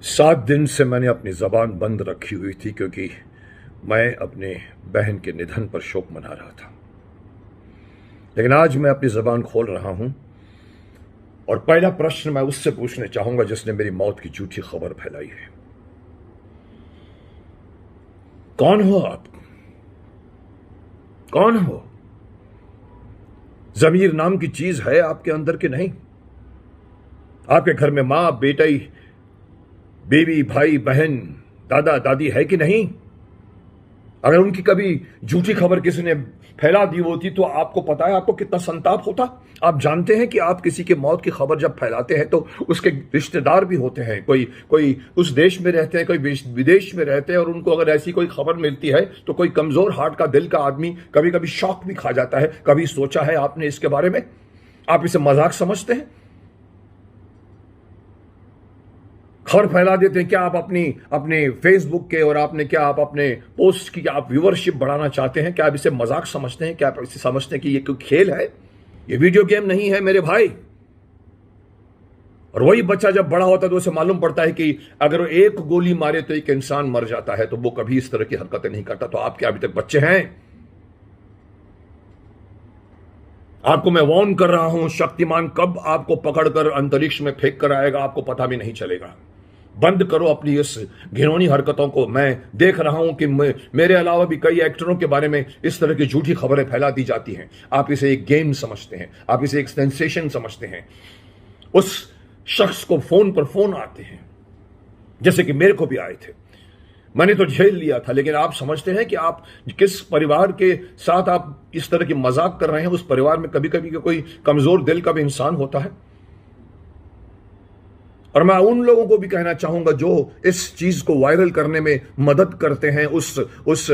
7 दिन से मैंने अपनी ज़बान बंद रखी हुई थी क्योंकि मैं अपने बहन के निधन पर शोक मना रहा था। लेकिन आज मैं अपनी ज़बान खोल रहा हूं और पहला प्रश्न मैं उससे पूछना चाहूंगा जिसने मेरी मौत की झूठी खबर फैलाई है। कौन हो आप? कौन हो? ज़मीर नाम की चीज है आपके अंदर कि नहीं? आपके घर में मां, बेटी, बीवी, भाई, बहन, दादा, दादी है कि नहीं? अगर उनकी कभी झूठी खबर किसी ने फैला दी होती तो आपको पता है आपको कितना संताप होता। आप जानते हैं कि आप किसी की मौत की खबर जब फैलाते हैं तो उसके रिश्तेदार भी होते हैं, कोई कोई उस देश में रहते हैं, कोई विदेश में रहते हैं, और उनको अगर ऐसी कोई खबर मिलती है तो कोई कमजोर हार्ट का दिल का आदमी कभी कभी शॉक भी खा जाता है। कभी सोचा है आपने इसके बारे में? आप इसे मजाक समझते हैं? खबर फैला देते हैं। क्या आप अपने फेसबुक के और आपने क्या आप अपने पोस्ट की आप व्यूअरशिप बढ़ाना चाहते हैं? क्या आप इसे मजाक समझते हैं? क्या आप इसे समझते हैं कि ये कोई खेल है? ये वीडियो गेम नहीं है मेरे भाई। और वही बच्चा जब बड़ा होता है तो उसे मालूम पड़ता है कि अगर वो एक गोली मारे तो एक इंसान मर जाता है, तो वो कभी इस तरह की हरकतें नहीं करता। तो आप क्या अभी तक बच्चे हैं? आपको मैं वार्न कर रहा हूं, शक्तिमान कब आपको पकड़कर अंतरिक्ष में फेंक कर आएगा आपको पता भी नहीं चलेगा। बंद करो अपनी इस घिनौनी हरकतों को। मैं देख रहा हूं कि मेरे अलावा भी कई एक्टरों के बारे में इस तरह की झूठी खबरें फैला दी जाती हैं। आप इसे एक गेम समझते हैं, आप इसे एक सेंसेशन समझते हैं। उस शख्स को फोन पर फोन आते हैं, जैसे कि मेरे को भी आए थे। मैंने तो झेल लिया था, लेकिन आप समझते हैं कि आप किस परिवार के साथ आप इस तरह की मजाक कर रहे हैं। उस परिवार में कभी कभी कोई कमजोर दिल का भी इंसान होता है। और मैं उन लोगों को भी कहना चाहूंगा जो इस चीज को वायरल करने में मदद करते हैं, उस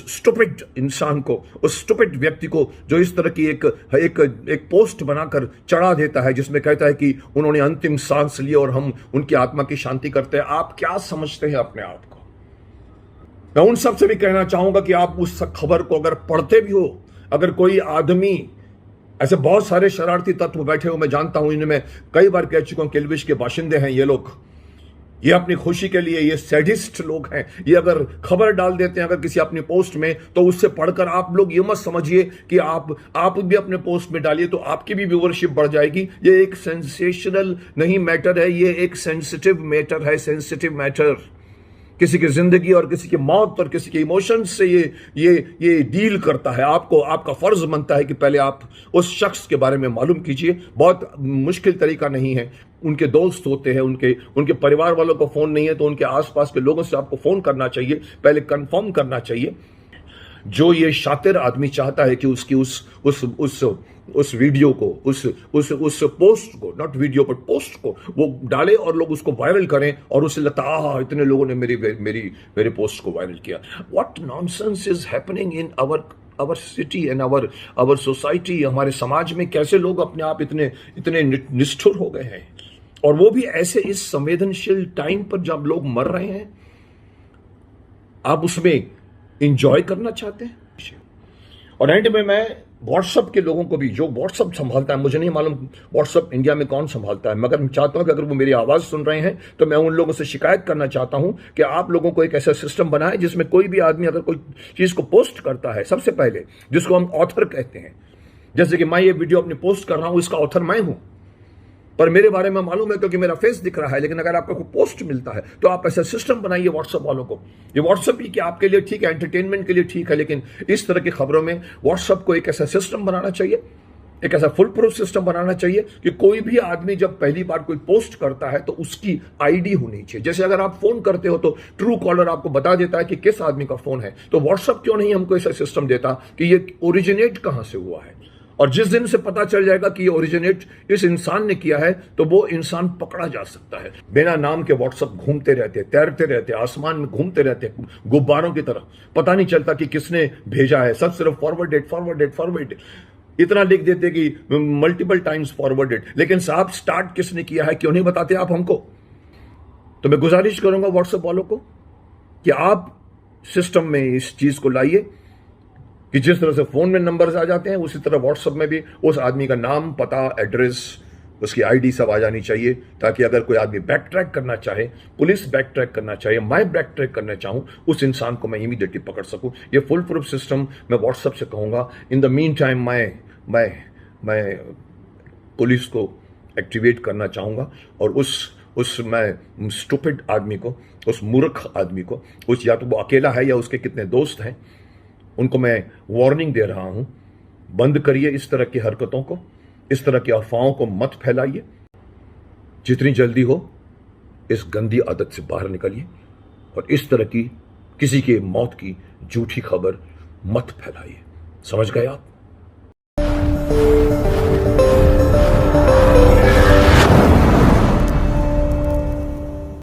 स्टूपिड इंसान को, उस स्टूपिड व्यक्ति को जो इस तरह की एक पोस्ट बनाकर चढ़ा देता है जिसमें कहता है कि उन्होंने अंतिम सांस ली और हम उनकी आत्मा की शांति करते हैं। आप क्या समझते हैं अपने आप को? मैं उन सबसे भी कहना चाहूंगा कि आप उस खबर को अगर पढ़ते भी हो, अगर कोई आदमी, ऐसे बहुत सारे शरारती तत्व बैठे हुए मैं जानता हूं, इन्हें मैं कई बार कह चुका हूं, किल्विश के बाशिंदे हैं ये लोग। ये अपनी खुशी के लिए, ये सैडिस्ट लोग हैं। ये अगर खबर डाल देते हैं अगर किसी अपनी पोस्ट में, तो उससे पढ़कर आप लोग ये मत समझिए कि आप भी अपने पोस्ट में डालिए तो आपकी भी व्यूअरशिप बढ़ जाएगी। ये एक सेंसेशनल नहीं मैटर है, ये एक सेंसिटिव मैटर है। सेंसिटिव मैटर किसी की जिंदगी और किसी की मौत और किसी के इमोशंस से ये डील करता है। आपका फर्ज बनता है कि पहले आप उस शख्स के बारे में मालूम कीजिए। बहुत मुश्किल तरीका नहीं है। उनके दोस्त होते हैं, उनके परिवार वालों को फोन नहीं है तो उनके आसपास के लोगों से आपको फोन करना चाहिए, पहले कंफर्म करना चाहिए। जो ये शातिर आदमी चाहता है कि उसकी उस वीडियो को, उस पोस्ट को, नॉट वीडियो बट पोस्ट को वो डाले और लोग उसको वायरल करें और उसे लगता इतने लोगों ने मेरी पोस्ट को वायरल किया। What nonsense is happening in our city and our society. हमारे समाज में कैसे लोग अपने आप इतने निष्ठुर हो गए हैं, और वो भी ऐसे इस संवेदनशील टाइम पर जब लोग मर रहे हैं। आप उसमें इंजॉय करना चाहते हैं। और एंड में मैं व्हाट्सएप के लोगों को भी, जो व्हाट्सएप संभालता है, मुझे नहीं मालूम व्हाट्सएप इंडिया में कौन संभालता है, मगर मैं चाहता हूं कि अगर वो मेरी आवाज सुन रहे हैं तो मैं उन लोगों से शिकायत करना चाहता हूं कि आप लोगों को एक ऐसा सिस्टम बनाए जिसमें कोई भी आदमी अगर कोई चीज को पोस्ट करता है, सबसे पहले जिसको हम ऑथर कहते हैं, जैसे कि मैं ये वीडियो अपनी पोस्ट कर रहा हूं, इसका ऑथर मैं हूं, पर मेरे बारे में मालूम है क्योंकि मेरा फेस दिख रहा है। लेकिन अगर आपको कोई पोस्ट मिलता है तो आप ऐसा सिस्टम बनाइए व्हाट्सएप वालों को। ये व्हाट्सएप ही कि आपके लिए ठीक है, एंटरटेनमेंट के लिए ठीक है, लेकिन इस तरह की खबरों में व्हाट्सएप को एक ऐसा सिस्टम बनाना चाहिए, एक ऐसा फुल प्रूफ सिस्टम बनाना चाहिए कि कोई भी आदमी जब पहली बार कोई पोस्ट करता है तो उसकी आईडी होनी चाहिए। जैसे अगर आप फोन करते हो तो ट्रू कॉलर आपको बता देता है कि किस आदमी का फोन है, तो व्हाट्सएप क्यों नहीं हमको ऐसा सिस्टम देता कि ये ओरिजिनेट कहां से हुआ है। और जिस दिन से पता चल जाएगा कि ये ओरिजिनेट इस इंसान ने किया है तो वो इंसान पकड़ा जा सकता है। बिना नाम के व्हाट्सएप घूमते रहते, तैरते रहते, आसमान में घूमते रहते गुब्बारों की तरह। पता नहीं चलता कि किसने भेजा है, सब सिर्फ फॉरवर्डेड इतना लिख देते कि मल्टीपल टाइम्स फॉरवर्डेड, लेकिन साहब स्टार्ट किसने किया है क्यों नहीं बताते आप हमको। तो मैं गुजारिश करूंगा व्हाट्सएप वालों को कि आप सिस्टम में इस चीज को लाइए कि जिस तरह से फोन में नंबर्स आ जाते हैं उसी तरह व्हाट्सएप में भी उस आदमी का नाम, पता, एड्रेस, उसकी आईडी सब आ जानी चाहिए, ताकि अगर कोई आदमी बैक ट्रैक करना चाहे, पुलिस बैक ट्रैक करना चाहे, मैं बैक ट्रैक करना चाहूं, उस इंसान को मैं इमीडिएटली पकड़ सकूं। ये फुल प्रूफ सिस्टम मैं व्हाट्सएप से कहूंगा। इन द मीन टाइम मैं पुलिस को एक्टिवेट करना चाहूंगा, और उस मैं स्टूपिड आदमी को, उस मूर्ख आदमी को, उस या तो वो अकेला है या उसके कितने दोस्त हैं, उनको मैं वार्निंग दे रहा हूं, बंद करिए इस तरह की हरकतों को, इस तरह की अफवाहों को मत फैलाइए। जितनी जल्दी हो इस गंदी आदत से बाहर निकलिए, और इस तरह की किसी की मौत की झूठी खबर मत फैलाइए। समझ गए आप?